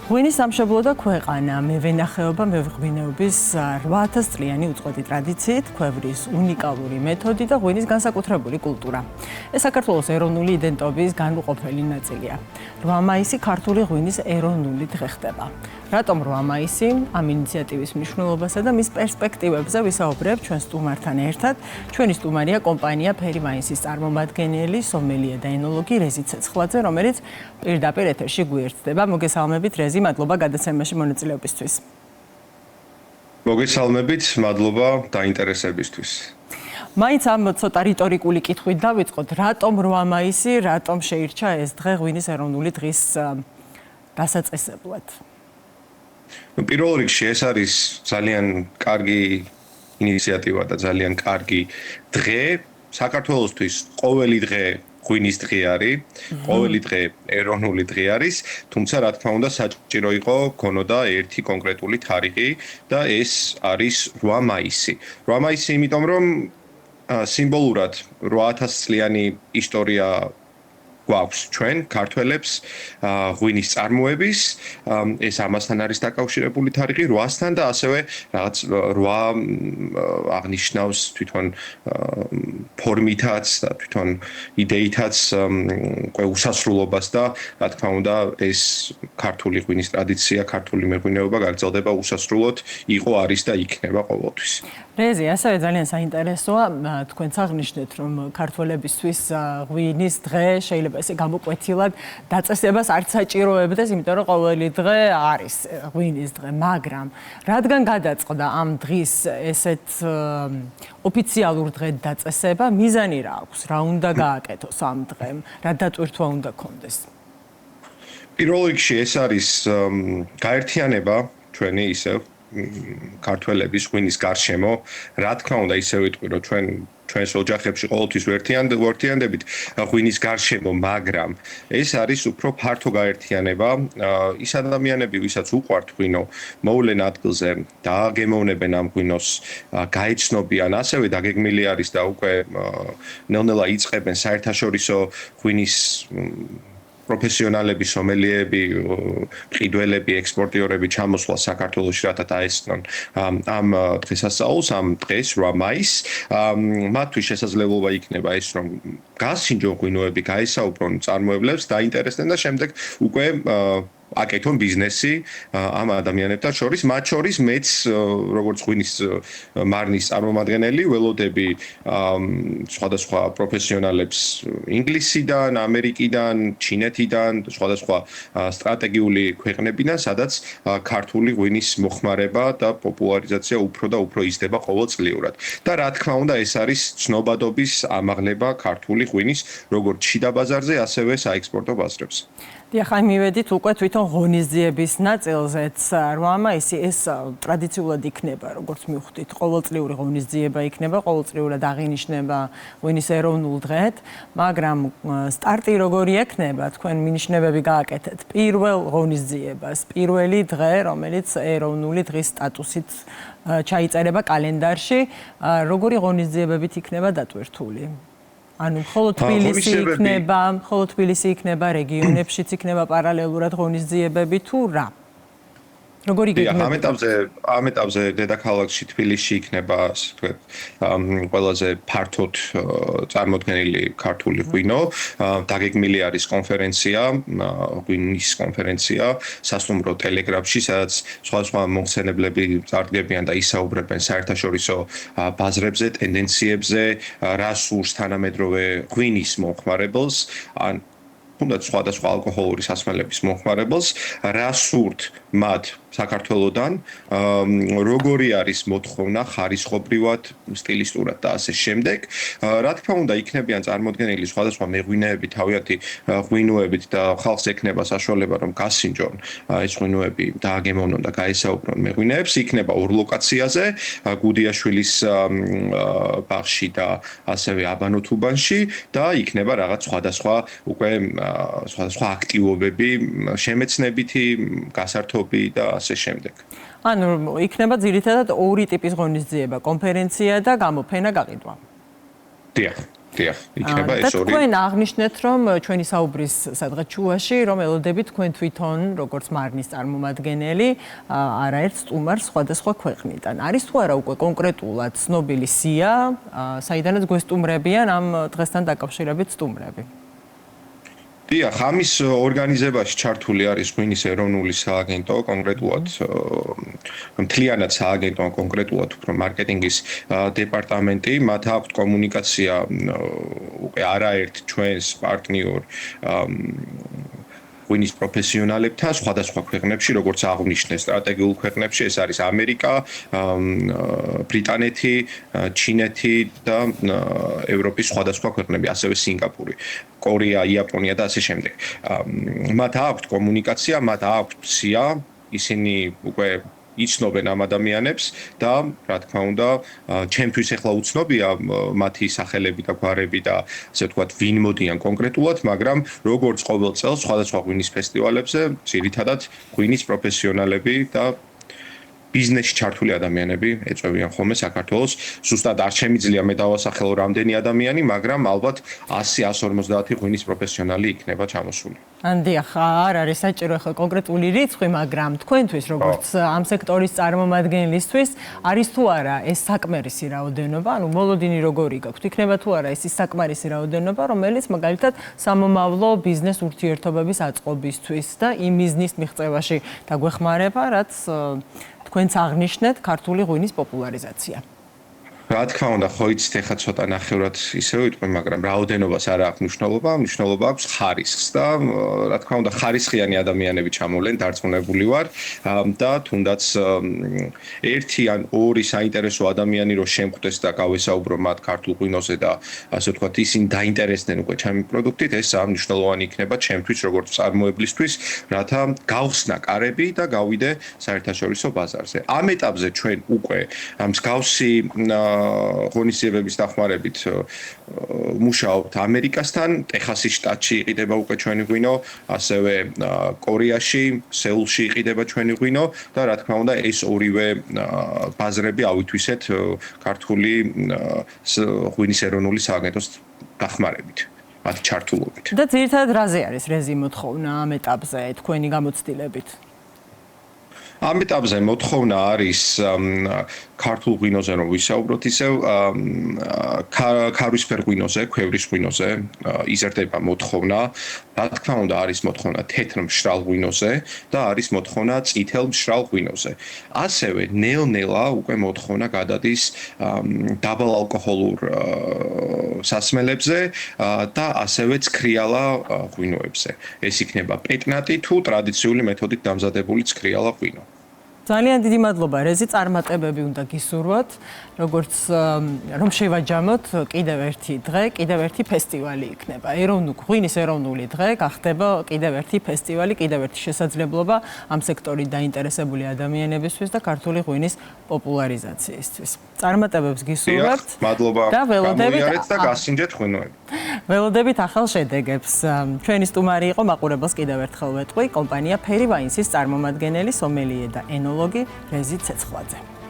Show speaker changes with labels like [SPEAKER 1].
[SPEAKER 1] ღვინის სამშობლო და ქვეყანა, მევენახეობა, მეღვინეობის 8000 წლიანი უწყვეტი ტრადიციით, ქვევრის უნიკალური მეთოდი და ღვინის განსაკუთრებული კულტურა. ეს საქართველოს ეროვნული იდენტობის განუყოფელი ნაწილია. 8 მაისი ქართული ღვინის ეროვნული დღე ხდება. რატომ 8 მაისი? ამ ინიციატივის მნიშვნელობასა და მის პერსპექტივებზე ვისაუბრებ ჩვენ სტუმართან ერთად. ჩვენი სტუმარია კომპანია ფერი ვაინსის წარმომადგენელი, სომელია და ენოლოგი რეზი ცეცხლაძე, რომელიც პირდაპირ ეთერში გვერდდება. მოგესალმებით რეზი, მადლობა გადაცემაში მონაწილეობისთვის.
[SPEAKER 2] მოგესალმებით, მადლობა დაინტერესებისთვის.
[SPEAKER 1] მაინც ამ ცოტა რიტორიკული კითხვით დავიწყოთ, რატომ 8 მაისი, რატომ შეირჩა ეს დღე ღვინის ეროვნული დღის დასაწესებლად?
[SPEAKER 2] პირველ რიგში ეს არის ძალიან კარგი ინიციატივა და ძალიან კარგი დღე. საქართველოსთვის ყოველი დღე ღვინის დღე არის, ყოველი დღე ეროვნული დღე არის, თუმცა რა თქმა უნდა საჭირო იყო გქონოდა ერთი კონკრეტული თარიღი და ეს არის 8 მაისი. 8 მაისი იმიტომ რომ სიმბოლურად 8000 წლიანი ისტორია გვაქვს ჩვენ ქართველებს ღვინის წარმოების, ეს ამასთან არის დაკავშირებული თარიღი 8-თან და ასევე რაღაც 8 აღნიშნავს თვითონ ფორმითაც და თვითონ იდეითაც უკვე უსასრულობას და რა თქმა უნდა ეს ქართული ღვინის ტრადიცია, ქართული მეღვინეობა გაგრძელდება უსასრულოდ, იყო, არის და იქნება ყოველთვის.
[SPEAKER 1] რეზი, ასევე ძალიან საინტერესოა, თქვენც აღნიშნეთ, რომ ქართველებისთვის ღვინის დღე შეიძლება ესე გამოკვეთილად დაწესებას არ საჭიროებდეს, იმიტომ რომ ყოველი დღე არის ღვინის დღე, მაგრამ რადგან გადაწყდა ამ დღის ესეთ ოფიციალურ დღედ დაწესება, მიზანი რა აქვს, რა უნდა გააკეთოს ამ დღემ, რა დატვირთვა უნდა გქონდეს?
[SPEAKER 2] პირველ რიგში ეს არის გაერთიანება ჩვენი ისევ ქართველების ღვინის გარშემო, რა თქმა უნდა ისე ვიტყვი, რომ ჩვენს ოჯახებში ყოველთვის ვერთიანდებით ღვინის გარშემო, მაგრამ ეს არის უფრო ფართო გაერთიანება. ის ადამიანები, ვისაც უყვართ ღვინო, მოვლენ ადგილზე, დააგემოვნებენ ამ ღვინოს, გაეცნობიან, ასევე დაგეგმილი არის და უკვე ნელ-ნელა იწყებენ საერთაშორისო ღვინის პროფესიონალები, სომელიები, მყიდველები, ექსპორტიორები ჩამოსვლა საქართველოში, რათა დაესწრონ ამ დღესასწაულს, ამ დღეს 8 მაისს. მათთვის შესაძლებლობა იქნება ეს, რომ გასინჯონ ღვინოები, გაესაუბრონ მწარმოებლებს, დაინტერესდნენ და შემდეგ უკვე აკეთონ ბიზნესი ამ ადამიანებთან შორის, მათ შორის მეც როგორც ღვინის მარნის წარმომადგენელი ველოდები სხვადასხვა პროფესიონალებს ინგლისიდან, ამერიკიდან, ჩინეთიდან, სხვადასხვა სტრატეგიული ქვეყნებიდან, სადაც ქართული ღვინის მოხმარება და პოპულარიზაცია უფრო და უფრო იზრდება ყოველწლიურად. და რა თქმა უნდა, ეს არის ცნობადობის ამაღლება ქართული ღვინის როგორც შიდა ბაზარზე, ასევე საექსპორტო ბაზრებს.
[SPEAKER 1] დიახ, მივედით უკვე თვითონ ღონისძიების ნაწილზეც 8 მაისი ეს ტრადიციულად იქნება, როგორც მივხვდით, ყოველწლიური ღონისძიება იქნება, ყოველწლიურად აღინიშნება ღვინის ეროვნულ დღედ, მაგრამ სტარტი როგორი ექნება, თქვენ მინიშნებები გააკეთეთ პირველ ღონისძიებას, პირველი დღე, რომელიც ეროვნული დღის სტატუსით ჩაიწერება კალენდარში, როგორი ღონისძიებებით იქნება დატვირთული? ანუ მხოლოდ თბილისი იქნება, რეგიონებშიც იქნება პარალელურად ღონისძიებები თუ რა? როგორი გეგმებით?
[SPEAKER 2] ამ ეტაპზე დედაქალაქში თბილისში იქნება, ასე ვთქვათ, ყველაზე ფართოდ წარმოდგენილი ქართული ღვინო. დაგეგმილი არის კონფერენცია, ღვინის კონფერენცია სასტუმრო ტელეგრაფში, სადაც სხვადასხვა მომხსენებლები წარდგებიან და ისაუბრებენ საერთაშორისო ბაზრებზე, ტენდენციებზე, რა სურს თანამედროვე ღვინის მომხმარებელს, ან თუნდაც სხვადასხვა ალკოჰოლური სასმელების მომხმარებელს, რა სურთ მათ საქართველოდან, როგორი არის მოთხოვნა ხარისხობრივად, სტილისტურად და ასე შემდეგ. რა თქმა უნდა, იქნებიან წარმოდგენილი სხვადასხვა მეღვინეები, თავიანთი ღვინოებით და ხალხს ექნება საშუალება, რომ გასინჯონ ეს ღვინოები, დააგემოვნონ და გაესაუბრონ მეღვინეებს. იქნება ორ ლოკაციაზე, გუდიაშვილის ბაღში და ასევე აბანოთუბანში და იქნება რაღაც სხვადასხვა უკვე სხვადასხვა აქტივობები, შემეცნებითი, გასართობი და ასე შემდეგ.
[SPEAKER 1] ანუ იქნება ძირითადად ორი ტიპის ღონისძიება, კონფერენცია და გამოფენა გაყიდვა.
[SPEAKER 2] დიახ. დიახ, იქნება ეს ორი.
[SPEAKER 1] და თქვენ აღნიშნეთ, რომ ჩვენი საუბრის სადღაც ჩუვაში, რომ ელოდებით თქვენ თვითონ, როგორც მარნის წარმომადგენელი, არაერთ სტუმარს სხვადასხვა ქვეყნიდან. არის თუ არა უკვე კონკრეტულად ცნობილი სია, საიდანაც გვესტუმრებიან ამ დღესთან დაკავშირებით სტუმრები?
[SPEAKER 2] დიახ, ამის ორგანიზებაში ჩართული არის ღვინის ეროვნული სააგენტო, კონკრეტულად მთლიანად სააგენტო, კონკრეტულად უფრო მარკეტინგის დეპარტამენტი, მათ აქვთ კომუნიკაცია უკვე არაერთ ჩვენს პარტნიორ ღვინის პროფესიონალებთან სხვადასხვა ქვეყნებში, როგორც აღვნიშნე სტრატეგიულ ქვეყნებში, ეს არის ამერიკა, ბრიტანეთი, ჩინეთი და ევროპის სხვადასხვა ქვეყნები, ასევე სინგაპური, კორეა, იაპონია და ასე შემდეგ. მათ აქვთ კომუნიკაცია, მათ აქვთ სია, ისინი უკვე იცნობენ ამ ადამიანებს და რა თქმა უნდა, ჩემთვის ახლა უცნობია მათი სახელები და გვარები და ასე ვთქვათ, ვინ მოდიან კონკრეტულად, მაგრამ როგორც ყოველ წელს სხვადასხვა ღვინის ფესტივალებზე, ძირითადად ღვინის პროფესიონალები და ბიზნესში ჩართული ადამიანები ეწევიან ხოლმე საქართველოს. ზუსტად არ შემიძლია მე დავასახელო რამდენი ადამიანი, მაგრამ ალბათ 100-150 ღვინის პროფესიონალი იქნება ჩამოსული.
[SPEAKER 1] დიახ, არ არის საჭირო ახლა კონკრეტული რიცხვი, მაგრამ თქვენთვის, როგორც ამ სექტორის წარმომადგენლისთვის, არის თუ არა ეს საკმარისი რაოდენობა, ანუ მოლოდინი როგორი გაქვთ? იქნება თუ არა ეს საკმარისი რაოდენობა, რომელიც მაგალითად სამომავლო ბიზნეს ურთიერთობების აწყობისთვის და იმ მიზნის მიღწევაში დაგვეხმარება, რაც თქვენც აღნიშნეთ, ქართული ღვინის პოპულარიზაცია.
[SPEAKER 2] რა თქმა უნდა, ხო იცით, ეხლა ცოტა ნახევრად ისევ ვიტყვი, მაგრამ რაოდენობას არ აქვს მნიშვნელობა, მნიშვნელობა აქვს ხარისხს და რა თქმა უნდა, ხარისხიანი ადამიანები ჩამოვლენ, დარწმუნებული ვარ და თუნდაც ერთი ან ორი საინტერესო ადამიანი რო შემხვდეს და გავესაუბრო მათ ქართულ ღვინოზე და ასე ვთქვათ, ისინი დაინტერესდნენ უკვე ჩემი პროდუქტით, ეს მნიშვნელოვანი იქნება ჩემთვის როგორც წარმოებლისთვის, რათა გავხსნა კარები და გავიდე საერთაშორისო ბაზარზე. ამ ეტაპზე ჩვენ უკვე მსგავსი ღონისძიებების დახმარებით მუშაობთ ამერიკასთან, ტეხასის შტატში იყიდება უკვე ჩვენი ღვინო, ასევე კორეაში, სეულში იყიდება ჩვენი ღვინო და რა თქმა უნდა ეს ორივე ბაზრები ავითვისეთ ქართული ღვინის ეროვნული სააგენტოს დახმარებით. მათი ჩართულობით.
[SPEAKER 1] და ძირითადად რაზე არის რეზი მოთხოვნა ამ ეტაპზე თქვენი გამოცდილებით?
[SPEAKER 2] ამ ეტაპზე მოთხოვნა არის ქართულ ღვინოზე რომ ვისაუბროთ ისევ ქარვისფერ ღვინოზე, ქვევრის ღვინოზე იზრდება მოთხოვნა. რა თქმა უნდა არის მოთხოვნა თეთრ მშრალ ღვინოზე და არის მოთხოვნა წითელ მშრალ ღვინოზე. ასევე ნელ-ნელა უკვე მოთხოვნა გადადის დაბალ ალკოჰოლურ სასმელებზე და ასევე ცქრიალა ღვინოებზე. ეს იქნება პეტნატი თუ ტრადიციული მეთოდით დამზადებული ცქრიალა ღვინო.
[SPEAKER 1] ძალიან დიდი მადლობა რეზი, წარმატებები უნდა გისურვოთ, როგორც რომ შევაჯამოთ კიდევ ერთი დღე, კიდევ ერთი ფესტივალი იქნება. ღვინის ეროვნული დღე გახდება კიდევ ერთი ფესტივალი, კიდევ ერთი შესაძლებლობა ამ სექტორით დაინტერესებული ადამიანებისთვის და ქართული ღვინის პოპულარიზაციისთვის. წარმატებებს გისურვებთ.
[SPEAKER 2] მადლობა.
[SPEAKER 1] და ველოდებით
[SPEAKER 2] და გასინჯეთ ღვინოები.
[SPEAKER 1] ველოდებით ახალ შედეგებს. ჩვენი სტუმარი იყო მაყურებელს კიდევ ერთხელ ვეტყვი, კომპანია ფერი ვაინსის წარმომადგენელი, სომელიე და ენოლოგი რეზი ცეცხლაძე.